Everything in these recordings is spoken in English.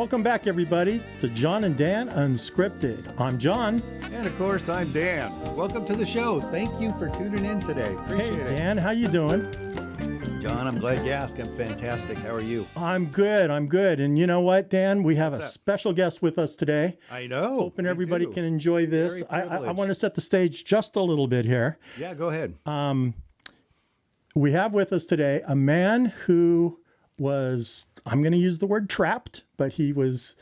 Welcome back, everybody, to John and Dan Unscripted. I'm John. And of course, I'm Dan. Welcome to the show. Thank you for tuning in today. Appreciate Hey, it. Dan, how you doing? John, I'm glad you asked. I'm fantastic. How are you? I'm good. And you know what, Dan? We have a special guest with us today. I know. Hoping everybody can enjoy this. Very I want to set the stage just a little bit here. Yeah, go ahead. We have with us today a man who was, I'm going to use the word trapped, but he was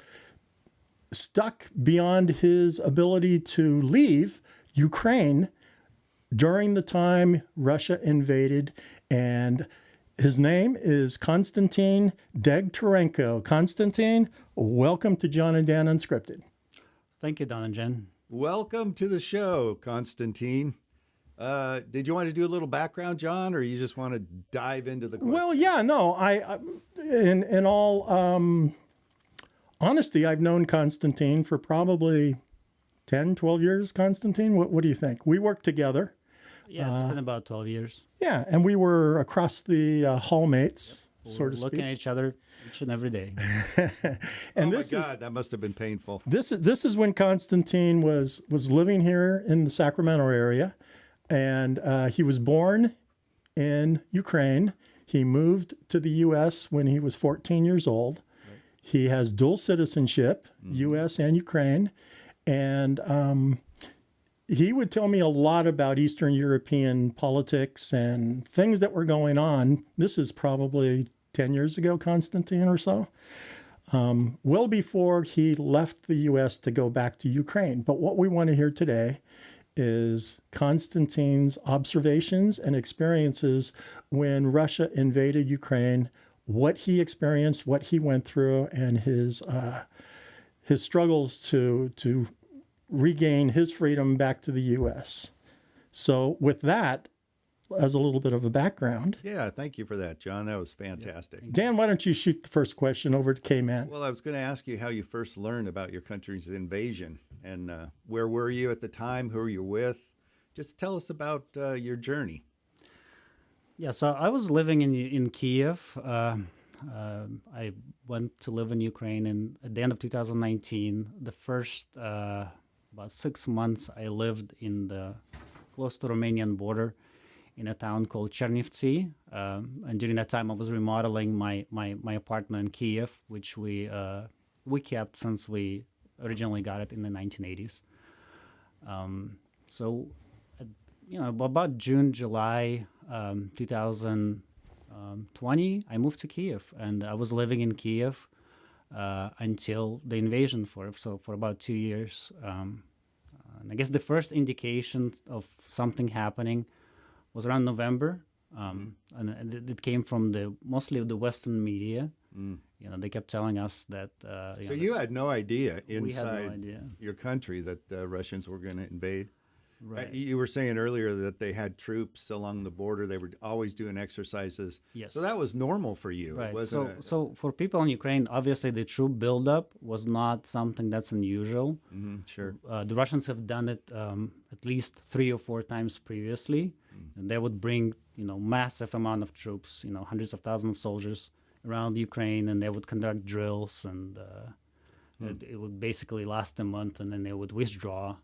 stuck beyond his ability to leave Ukraine during the time Russia invaded. And his name is Konstantine Degtyarenko. Konstantine, welcome to John and Dan Unscripted. Thank you, Don and Jen. Welcome to the show, Konstantine. Did you want to do a little background, John, or you just want to dive into the question? Well, yeah, no. In all honesty, I've known Konstantine for probably 10, 12 years. Konstantine, what do you think? We worked together. Yeah, it's been about 12 years. Yeah, and we were across the hallmates, so to speak. Looking at each other each and every day. And oh my God, that must have been painful. This is when Konstantine was living here in the Sacramento area, and he was born in Ukraine. He moved to the U.S. when he was 14 years old. Right. He has dual citizenship, U.S. and Ukraine, and he would tell me a lot about Eastern European politics and things that were going on. This is probably 10 years ago, Konstantine, or so, well before he left the U.S. to go back to Ukraine. But what we want to hear today is Konstantine's observations and experiences when Russia invaded Ukraine, what he experienced, what he went through, and his struggles to regain his freedom back to the U.S. So with that, as a little bit of a background. Yeah, thank you for that, John. That was fantastic. Dan, why don't you shoot the first question over to K-Man? Well, I was going to ask you how you first learned about your country's invasion, and where were you at the time? Who were you with? Just tell us about your journey. Yeah, so I was living in Kiev. I went to live in Ukraine at the end of 2019. The first about 6 months I lived close to Romanian border in a town called Chernivtsi. And during that time I was remodeling my apartment in Kiev, which we kept since we originally got it in the 1980s. So, about June, July 2020, I moved to Kiev, and I was living in Kiev until the invasion for about 2 years. And I guess the first indication of something happening was around November, and it came from mostly the Western media. They kept telling us that. So you had no idea inside your country that the Russians were going to invade? Right. You were saying earlier that they had troops along the border. They were always doing exercises. Yes. So that was normal for you, right. wasn't it? So for people in Ukraine, obviously the troop buildup was not something that's unusual. Sure. The Russians have done it at least 3 or 4 times previously. And they would bring, massive amount of troops, hundreds of thousands of soldiers around Ukraine, and they would conduct drills, and it would basically last a month, and then they would withdraw.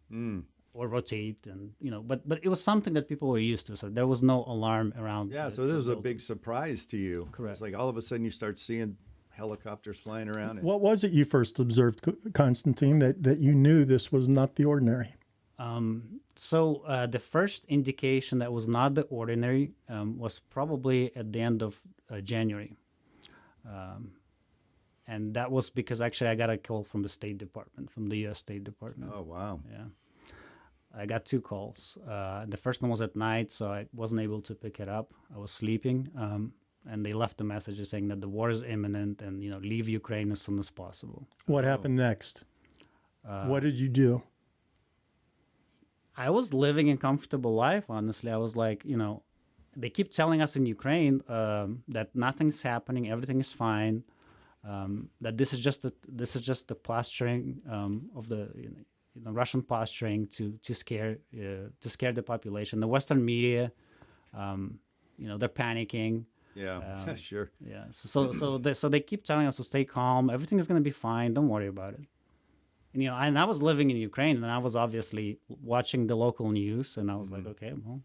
Or rotate, and but it was something that people were used to, so there was no alarm around. Yeah, so this was a big surprise to you. Correct. It's like all of a sudden you start seeing helicopters flying around. What was it you first observed, Konstantine, that you knew this was not the ordinary? So the first indication that was not the ordinary was probably at the end of January, and that was because actually I got a call from the State Department, from the U.S. State Department. Oh wow! Yeah. I got 2 calls. The first one was at night, so I wasn't able to pick it up. I was sleeping, and they left a message saying that the war is imminent and leave Ukraine as soon as possible. What happened next? What did you do? I was living a comfortable life, honestly. I was like, they keep telling us in Ukraine that nothing's happening, everything is fine, that this is just the posturing of the Russian posturing to scare the population. The Western media, they're panicking. Yeah, sure. Yeah. So they keep telling us to stay calm. Everything is going to be fine. Don't worry about it. And, and I was living in Ukraine, and I was obviously watching the local news, and I was like, okay, well,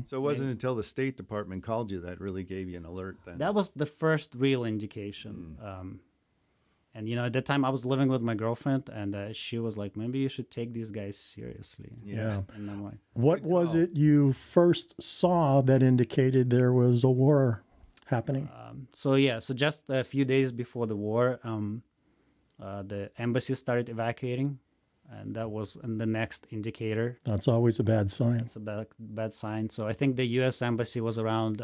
So it wasn't until the State Department called you that really gave you an alert then. that was the first real indication. And at that time I was living with my girlfriend, and she was like, maybe you should take these guys seriously. Yeah. And I'm like, What was it you first saw that indicated there was a war happening? so just a few days before the war, the embassy started evacuating, and that was the next indicator. That's always a bad sign. It's a bad sign. So I think the U.S. embassy was around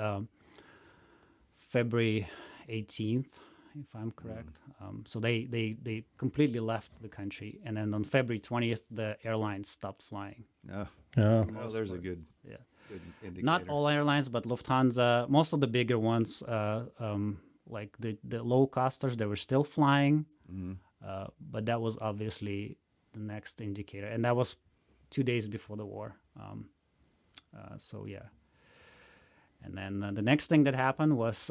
February 18th, if I'm correct. So they completely left the country, and then on February 20th, the airlines stopped flying. Oh, Yeah. well, there's a good, Yeah. good indicator. Not all airlines, but Lufthansa, most of the bigger ones, like the low costers, they were still flying. But that was obviously the next indicator, and that was 2 days before the war. So yeah. And then the next thing that happened was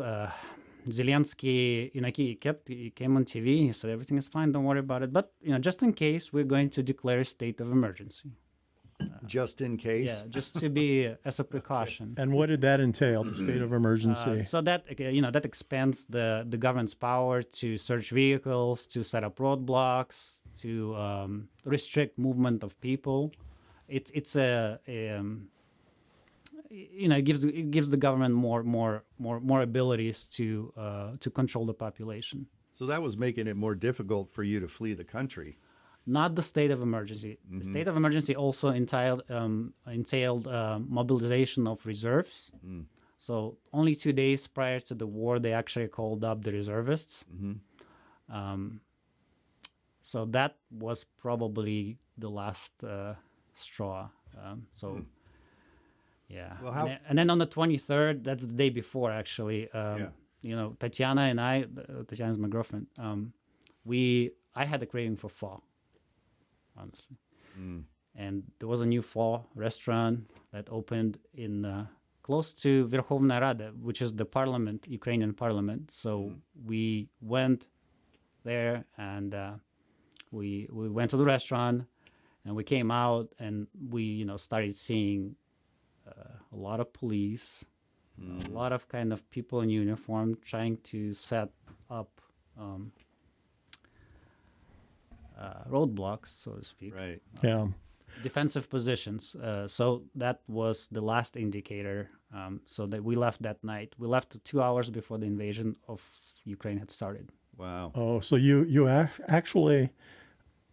Zelensky, he came on TV. He said everything is fine, don't worry about it. But just in case, we're going to declare a state of emergency. Just in case. Yeah, just to be as a precaution. And what did that entail, the state of emergency? So that that expands the government's power to search vehicles, to set up roadblocks, to restrict movement of people. It gives the government more abilities to control the population. So that was making it more difficult for you to flee the country. Not the state of emergency. The state of emergency also entailed mobilization of reserves. So only 2 days prior to the war, they actually called up the reservists. So that was probably the last straw. Yeah. Well, and then on the 23rd, that's the day before, actually. Tatiana and I, Tatiana's my girlfriend. I had a craving for pho, honestly. And there was a new pho restaurant that opened in close to Verkhovna Rada, which is the parliament, Ukrainian parliament. So we went there, and we went to the restaurant, and we came out, and we started seeing a lot of police, a lot of kind of people in uniform trying to set up roadblocks, so to speak. Right. Yeah. Defensive positions. So that was the last indicator. So that we left that night. We left 2 hours before the invasion of Ukraine had started. Wow. Oh, so you actually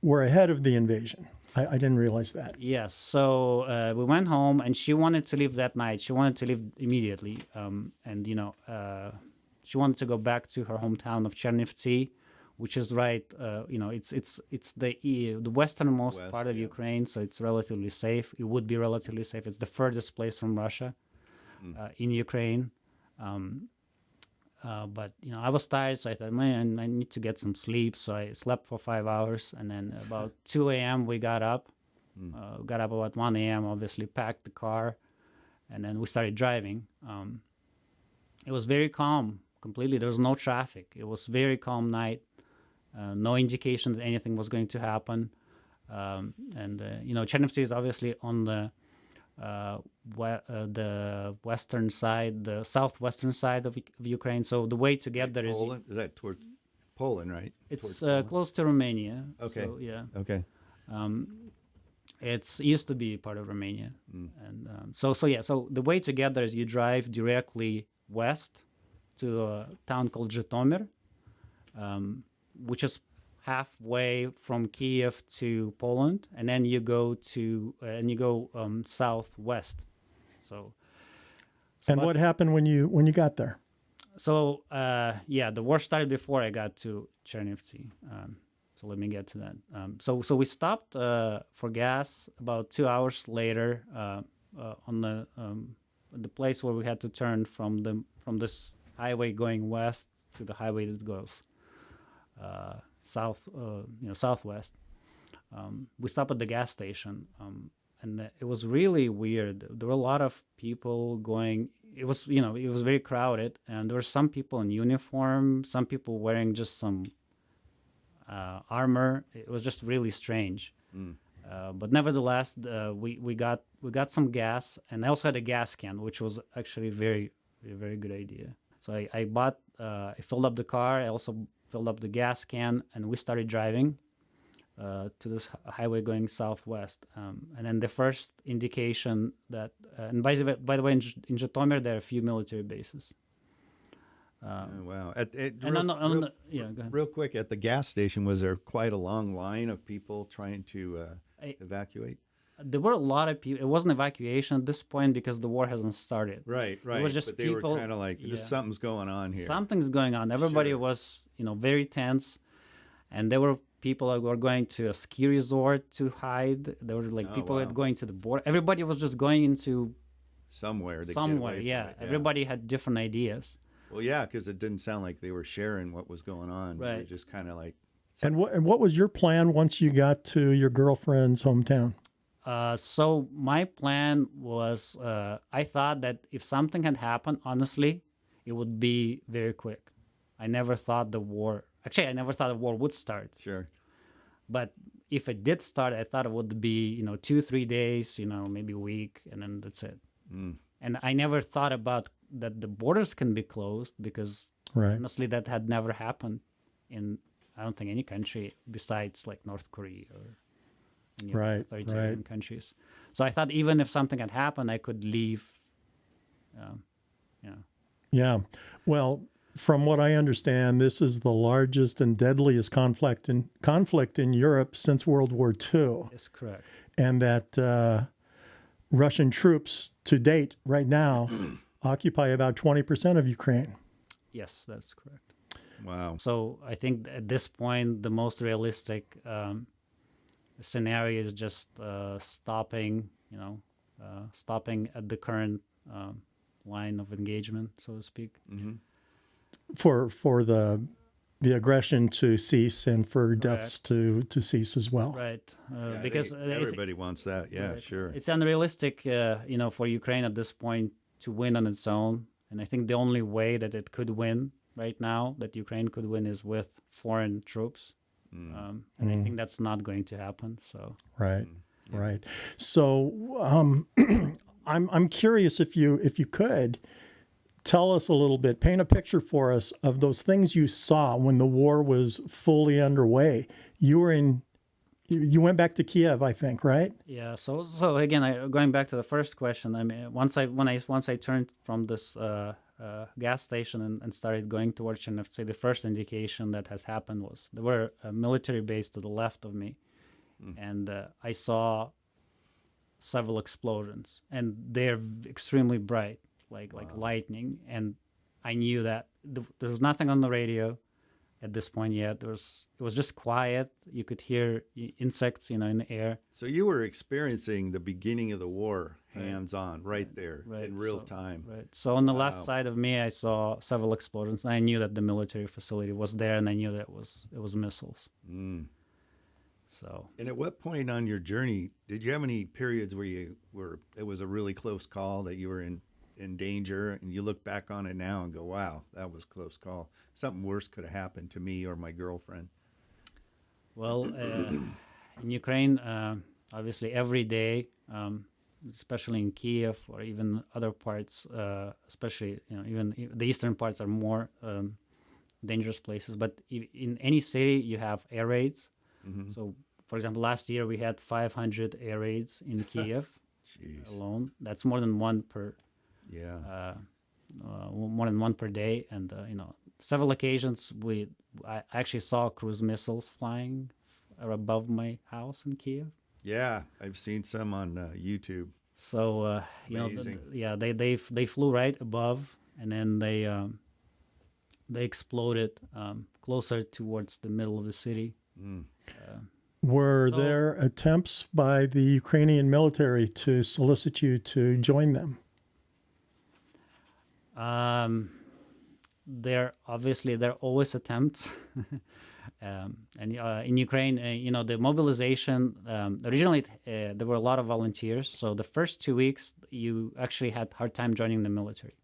were ahead of the invasion. I didn't realize that. Yes. So we went home, and she wanted to leave that night. She wanted to leave immediately. She wanted to go back to her hometown of Chernivtsi, which is right. It's the westernmost part of Ukraine, so it's relatively safe. It would be relatively safe. It's the furthest place from Russia in Ukraine. But I was tired, so I thought, man, I need to get some sleep. So I slept for 5 hours, and then about 2 a.m. we got up. Got up about 1 a.m. Obviously, packed the car, and then we started driving. It was very calm, completely. There was no traffic. It was very calm night. No indication that anything was going to happen. Chernivtsi is obviously on the western side, the southwestern side of Ukraine. So the way to get there is Poland? Is that toward Poland, right? it's close to Romania. Okay. So, yeah. Okay. It used to be part of Romania, and so the way to get there is you drive directly west to a town called Zhytomyr, which is halfway from Kiev to Poland, and then you go southwest. And what happened when you got there? So the war started before I got to Chernivtsi. So let me get to that. So we stopped for gas about 2 hours later on the place where we had to turn from this highway going west to the highway that goes southwest. We stopped at the gas station, and it was really weird. There were a lot of people going. It was, it was very crowded, and there were some people in uniform, some people wearing just some armor. It was just really strange. But nevertheless, we got some gas, and I also had a gas can, which was actually a very good idea. So I filled up the car. I also filled up the gas can, and we started driving to this highway going southwest. And then the first indication that, and by the way, in Zhytomyr there are a few military bases. Wow. Yeah, go ahead. Real quick, at the gas station, was there quite a long line of people trying to evacuate? There were a lot of people. It wasn't evacuation at this point because the war hasn't started. Right. It was just but they people, were kind of like, something's going on here. Something's going on. Everybody Sure. was, very tense, and there were people who were going to a ski resort to hide. There were like people wow. going to the border. Everybody was just going into somewhere. To somewhere. Get away Yeah. from it. Everybody had different ideas. Well, yeah, because it didn't sound like they were sharing what was going on. They were Right. just kind of like. And what was your plan once you got to your girlfriend's hometown? So my plan was, I thought that if something had happened, honestly, it would be very quick. I never thought the war would start. Sure. But if it did start, I thought it would be, 2-3 days, maybe a week, and then that's it. And I never thought about that the borders can be closed because Right. honestly, that had never happened in, I don't think, any country besides like North Korea or any Right, authoritarian right. countries. So I thought even if something had happened, I could leave. Yeah. Well, from what I understand, this is the largest and deadliest conflict in Europe since World War II, That's correct. and that Russian troops to date, right now, occupy about 20% of Ukraine. Yes, that's correct. Wow. So I think at this point, the most realistic scenario is just stopping at the current line of engagement, so to speak. For the aggression to cease and for deaths to cease as well. Right, Yeah, because everybody wants that. Yeah, sure. it's unrealistic, for Ukraine at this point to win on its own. And I think the only way that it could win right now, that Ukraine could win, is with foreign troops. And I think that's not going to happen. So Right. Right. So I'm curious if you could tell us a little bit, paint a picture for us of those things you saw when the war was fully underway. You went back to Kiev, I think, right? yeah. So again, going back to the first question, I mean, once I turned from this gas station and started going towards Chernivtsi, the first indication that has happened was there were a military base to the left of me, and I saw several explosions, and they're extremely bright, like lightning. And I knew that there was nothing on the radio at this point yet. It was just quiet. You could hear insects, in the air. So you were experiencing the beginning of the war hands-on right there Right, in real so- time. Right. So on the left side of me, I saw several explosions. And I knew that the military facility was there, and I knew that it was missiles. So And at what point on your journey did you have any periods where it was a really close call, that you were in danger, and you look back on it now and go, wow, that was a close call. Something worse could have happened to me or my girlfriend. well, in Ukraine, obviously every day, especially in Kiev or even other parts, especially even the eastern parts are more dangerous places. But in any city, you have air raids. So, for example, last year we had 500 air raids in Kiev Jeez. alone. That's more than one per Yeah. more than one per day. And several occasions I actually saw cruise missiles flying above my house in Kiev. Yeah. I've seen some on YouTube. So Amazing. they flew right above, and then they exploded closer towards the middle of the city. Were there attempts by the Ukrainian military to solicit you to join them? There are always attempts. And in Ukraine, the mobilization, originally there were a lot of volunteers. So the first 2 weeks, you actually had a hard time joining the military.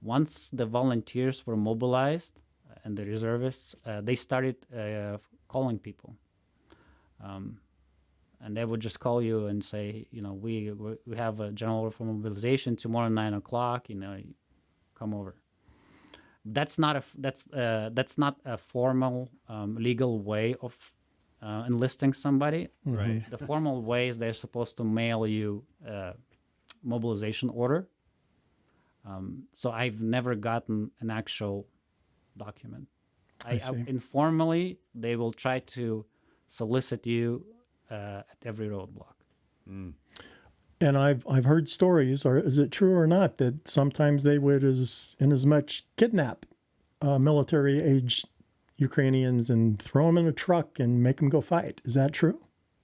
Once the volunteers were mobilized and the reservists, they started calling people. And they would just call you and say, we have a general order for mobilization tomorrow 9 o'clock. Come over. That's not a formal legal way of enlisting somebody. Right. The formal way is they're supposed to mail you a mobilization order. So I've never gotten an actual document. Informally, they will try to solicit you at every roadblock. And I've heard stories, or is it true or not, that sometimes they would as much kidnap military age Ukrainians and throw them in a truck and make them go fight. Is that true?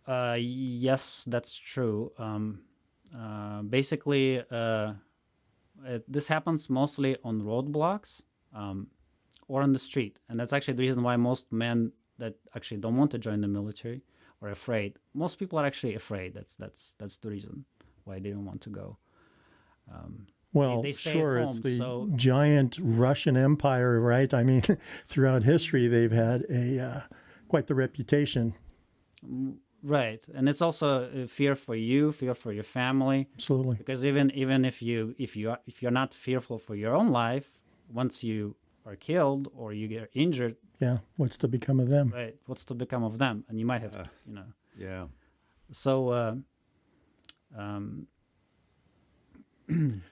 Yes, that's true. Basically, this happens mostly on roadblocks or on the street, and that's actually the reason why most men that actually don't want to join the military are afraid. Most people are actually afraid. That's the reason why they don't want to go. Well, they stay sure, at it's home, the so- giant Russian Empire, right? I mean, throughout history, they've had quite the reputation. Right, and it's also a fear for you, fear for your family. Absolutely. Because even if you're not fearful for your own life, once you are killed or you get injured, Yeah. What's to become of them? right? What's to become of them? And you might have, Yeah. So,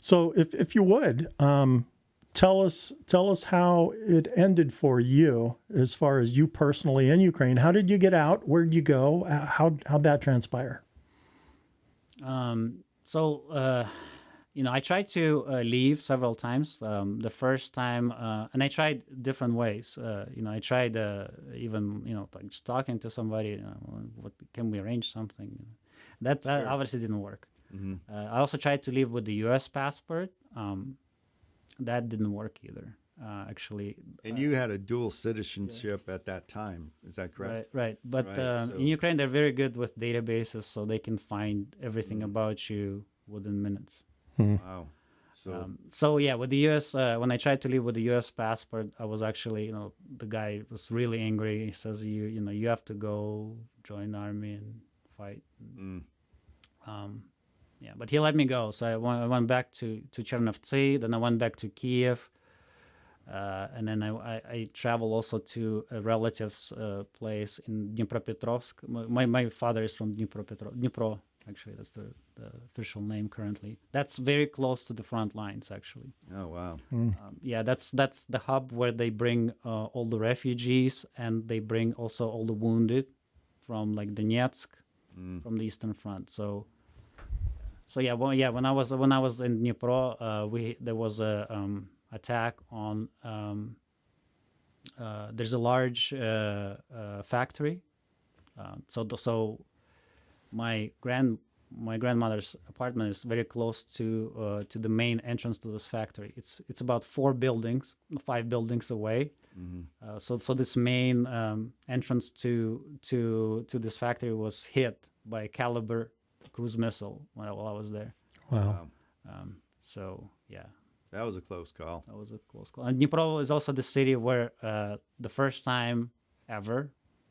So, if you would tell us how it ended for you, as far as you personally in Ukraine. How did you get out? Where did you go? How'd that transpire? I tried to leave several times. The first time, and I tried different ways. I tried even like just talking to somebody. What can we arrange something? That obviously didn't work. Mm-hmm. I also tried to leave with the U.S. passport. That didn't work either. Actually. And you had a dual citizenship at that time. Is that correct? Right. But Right, so- in Ukraine, they're very good with databases, so they can find everything about you within minutes. Wow. So With the U.S., when I tried to leave with the U.S. passport, I was actually, the guy was really angry. He says, you have to go join the army and fight. But he let me go. So I went back to Chernovtsi, then I went back to Kiev, and then I traveled also to a relative's place in Dnipropetrovsk. My father is from Dnipro, actually, that's the official name currently. That's very close to the front lines, actually. oh wow. That's the hub where they bring all the refugees, and they bring also all the wounded from like Donetsk, from the Eastern Front. When I was in Dnipro, there was a attack on. There's a large factory, so my grandmother's apartment is very close to the main entrance to this factory. It's about 5 buildings away. So this main entrance to this factory was hit by a Caliber cruise missile while I was there. Wow. That was a close call. That was a close call. And Dnipro is also the city where the first time ever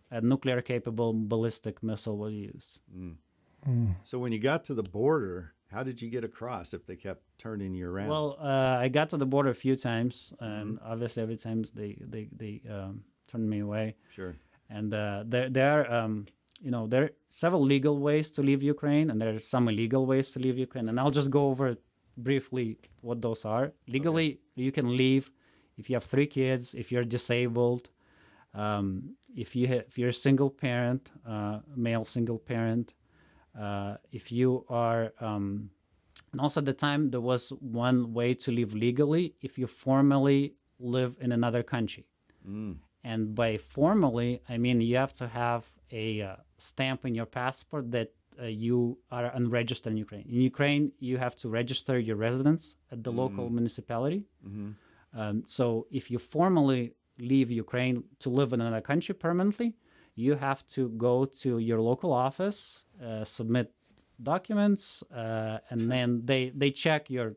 a nuclear-capable ballistic missile was used. So when you got to the border, how did you get across if they kept turning you around? Well, I got to the border a few times, and obviously every time they turned me away. Sure. And there are several legal ways to leave Ukraine, and there are some illegal ways to leave Ukraine. And I'll just go over briefly what those are. Legally, you can leave if you have 3 kids, if you're disabled, if you're a single parent, male single parent, if you are. And also at the time, there was one way to leave legally if you formally live in another country. And by formally, I mean you have to have a stamp in your passport that you are unregistered in Ukraine. In Ukraine, you have to register your residence at the local municipality. So if you formally leave Ukraine to live in another country permanently, you have to go to your local office, submit documents, and then they check your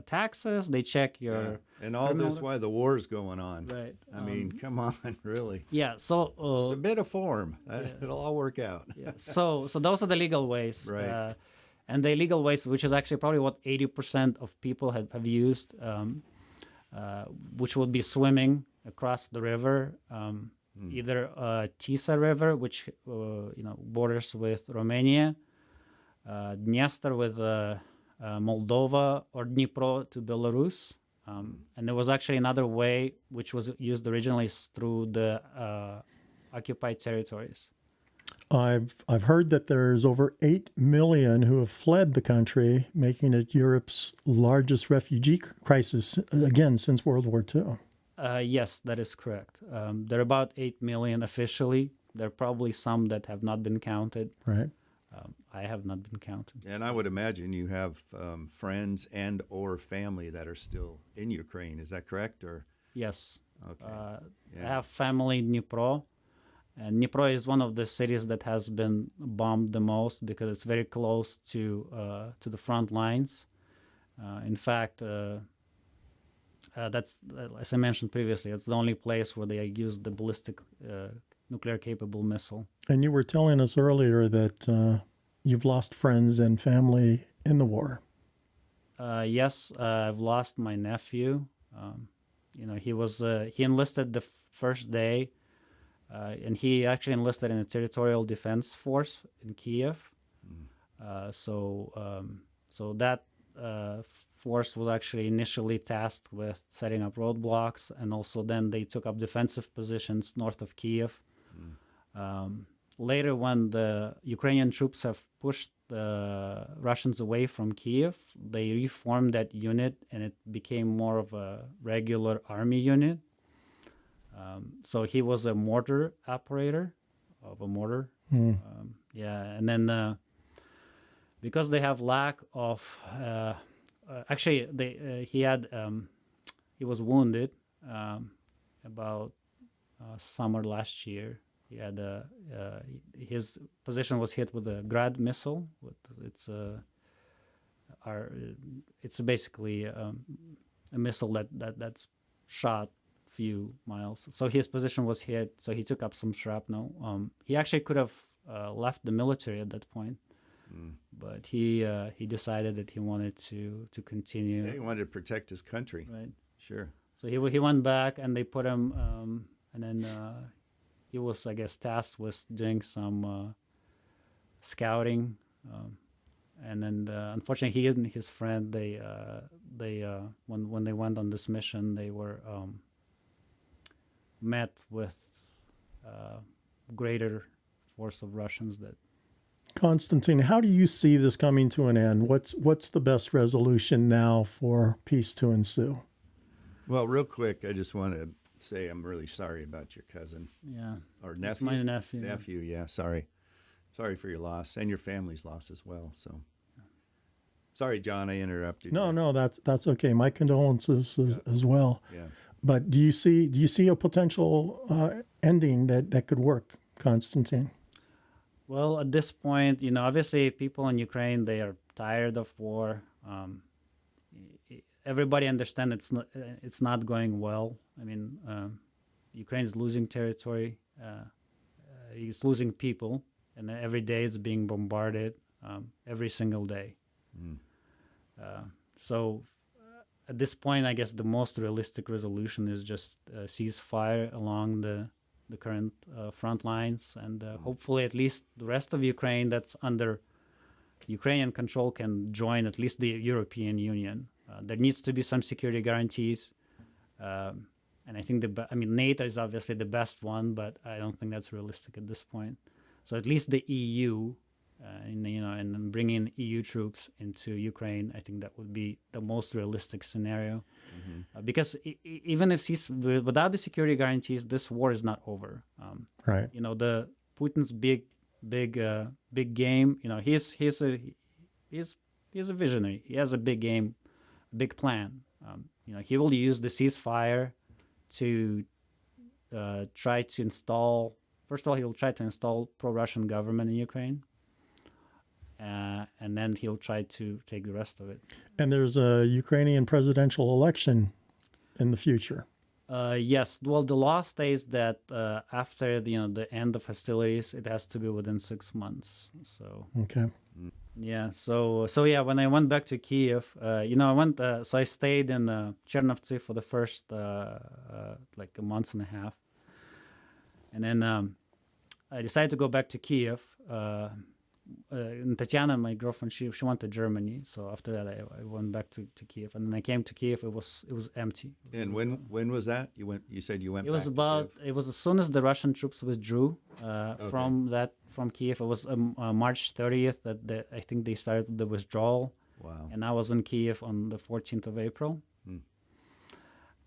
taxes, they check your And all criminal- this while the war's going on. Right. I mean, come on, really. Yeah. So Submit a form. It'll all work out. yeah. So those are the legal ways. Right. And the illegal ways, which is actually probably what 80% of people have used, which would be swimming across the river, either Tisa River, which borders with Romania, Dniester with Moldova, or Dnipro to Belarus. And there was actually another way which was used originally through the occupied territories. I've heard that there's over 8 million who have fled the country, making it Europe's largest refugee crisis again since World War II. Yes, that is correct. There are about 8 million officially. There are probably some that have not been counted. Right. I have not been counted. And I would imagine you have friends and or family that are still in Ukraine. Is that correct? Or Yes. okay. I have family in Dnipro. And Dnipro is one of the cities that has been bombed the most because it's very close to the front lines. In fact, that's, as I mentioned previously, it's the only place where they use the ballistic nuclear-capable missile. And you were telling us earlier that you've lost friends and family in the war. Yes, I've lost my nephew. He enlisted the first day. And he actually enlisted in the Territorial Defense Force in Kiev. So that force was actually initially tasked with setting up roadblocks, and also then they took up defensive positions north of Kiev. Later, when the Ukrainian troops have pushed the Russians away from Kiev, they reformed that unit, and it became more of a regular army unit. So he was a mortar operator of a mortar. And then because they have lack of, he was wounded about summer last year. He had his position was hit with a Grad missile. It's basically a missile that's shot few miles. So his position was hit, so he took up some shrapnel. He actually could have left the military at that point, but he decided that he wanted to continue. Yeah, he wanted to protect his country. Right. Sure. So he went back, and they put him, and then he was, I guess, tasked with doing some scouting, and then unfortunately he and his friend when they went on this mission, they were met with greater force of Russians. That Konstantine, how do you see this coming to an end? What's the best resolution now for peace to ensue? Well, real quick, I just want to say I'm really sorry about your cousin. Yeah. Or It's nephew. my nephew. Nephew, yeah. Sorry for your loss and your family's loss as well. So, sorry, John, I interrupted. you. No, that's okay. My condolences as well. Yeah. But do you see a potential ending that could work, Konstantine? Well, at this point, obviously people in Ukraine, they are tired of war. Everybody understands it's not going well. I mean, Ukraine is losing territory. It's losing people, and every day it's being bombarded, every single day. So at this point, I guess the most realistic resolution is just ceasefire along the current front lines, and hopefully at least the rest of Ukraine that's under Ukrainian control can join at least the European Union. There needs to be some security guarantees, and I think NATO is obviously the best one, but I don't think that's realistic at this point. So at least the EU, and bringing EU troops into Ukraine, I think that would be the most realistic scenario. Because even if without the security guarantees, this war is not over. Right. The Putin's big game. He's a visionary. He has a big game, big plan. He will use the ceasefire to try to install. First of all, he'll try to install pro-Russian government in Ukraine, and then he'll try to take the rest of it. And there's a Ukrainian presidential election in the future. Yes. Well, the law states that after the end of hostilities, it has to be within 6 months. So Okay. yeah. So yeah. When I went back to Kiev, I went. So I stayed in Chernovtsi for the first like a month and a half, and then I decided to go back to Kiev. And Tatiana, my girlfriend, she went to Germany. So after that, I went back to Kiev, and then I came to Kiev. It was empty. And when was that? You said you went. It was back to about. Kiev? It was as soon as the Russian troops withdrew from Kiev. It was March 30th that I think they started the withdrawal. Wow. And I was in Kiev on the 14th of April.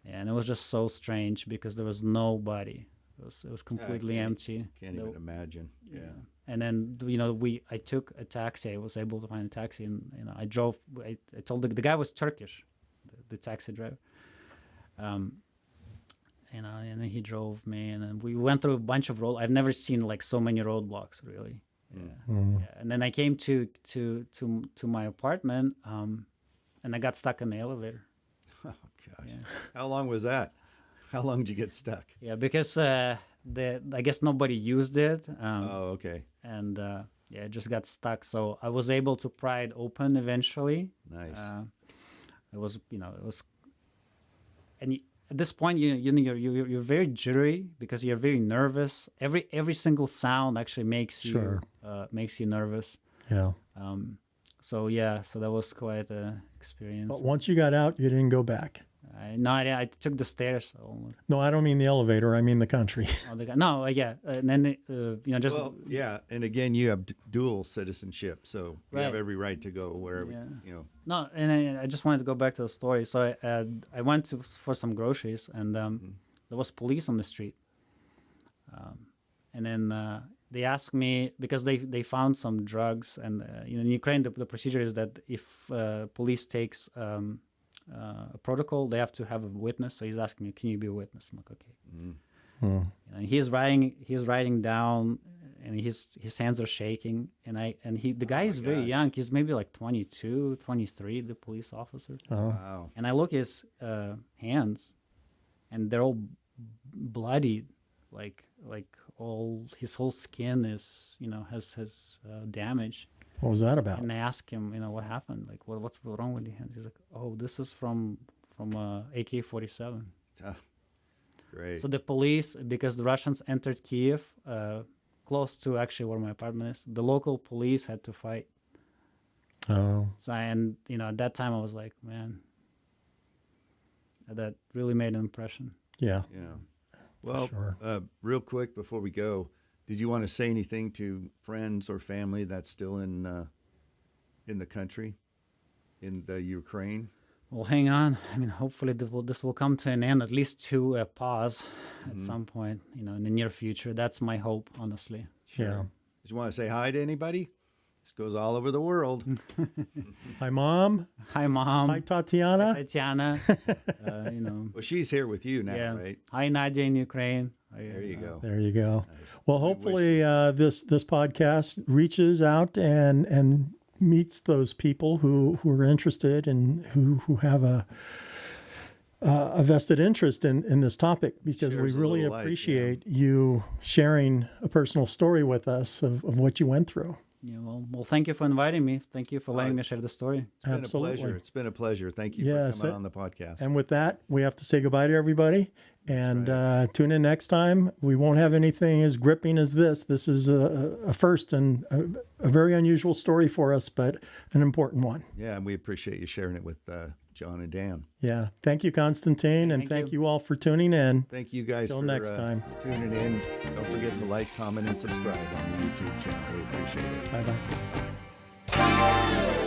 And it was just so strange because there was nobody. It was completely empty. Can't even imagine. Yeah. And then I took a taxi. I was able to find a taxi, and I drove. I told the guy was Turkish, the taxi driver. And then he drove me, and then we went through a bunch of road. I've never seen like so many roadblocks, really. Yeah. And then I came to my apartment, and I got stuck in the elevator. Oh gosh. Yeah. How long was that? How long did you get stuck? Yeah, because I guess nobody used it. Okay. And it just got stuck. So I was able to pry it open eventually. Nice. It was, and at this point, you're very jittery because you're very nervous. Every single sound actually makes you nervous. Yeah. So that was quite an experience. But once you got out, you didn't go back. I took the stairs. No, I don't mean the elevator. I mean the country. And then just and again, you have dual citizenship, so you have every right to go wherever No, and I just wanted to go back to the story. So I went for some groceries, and there was police on the street, and then they asked me because they found some drugs, and in Ukraine the procedure is that if police takes a protocol, they have to have a witness. So he's asking me, "Can you be a witness?" I'm like, "Okay." And he's writing down, and his hands are shaking. And the guy is very young. He's maybe like 22, 23. The police officer. Wow. And I look at his hands, and they're all bloodied, like all his whole skin is has damage. What was that about? And I asked him, what happened? Like, what's wrong with your hands? He's like, oh, this is from AK-47. Great. So the police, because the Russians entered Kiev, close to actually where my apartment is, the local police had to fight. Oh. So at that time I was like, man, that really made an impression. Yeah. Yeah. Well, Sure. Real quick before we go, did you want to say anything to friends or family that's still in the country, in the Ukraine? Well, hang on. I mean, hopefully this will come to an end, at least to a pause at some point, in the near future. That's my hope, honestly. Yeah. Did you want to say hi to anybody? This goes all over the world. Hi, Mom. Hi, Mom. Hi, Tatiana. Tatiana. Well, she's here with you now, right? Hi, Nadia in Ukraine. There you go. There you go. Well, hopefully this podcast reaches out and meets those people who are interested and who have a vested interest in this topic, because we really appreciate you sharing a personal story with us of what you went through. Yeah, well, thank you for inviting me. Thank you for letting me share the story. It's been Absolutely. a pleasure. It's been a pleasure. Thank you for coming on the podcast. And with that, we have to say goodbye to everybody. And tune in next time. We won't have anything as gripping as this. This is a first and a very unusual story for us, but an important one. Yeah, and we appreciate you sharing it with John and Dan. Yeah. Thank you, Konstantine, and thank you all for tuning in. Thank you guys Till for next time. tuning in. Don't forget to like, comment, and subscribe on the YouTube channel. We appreciate it. Bye-bye.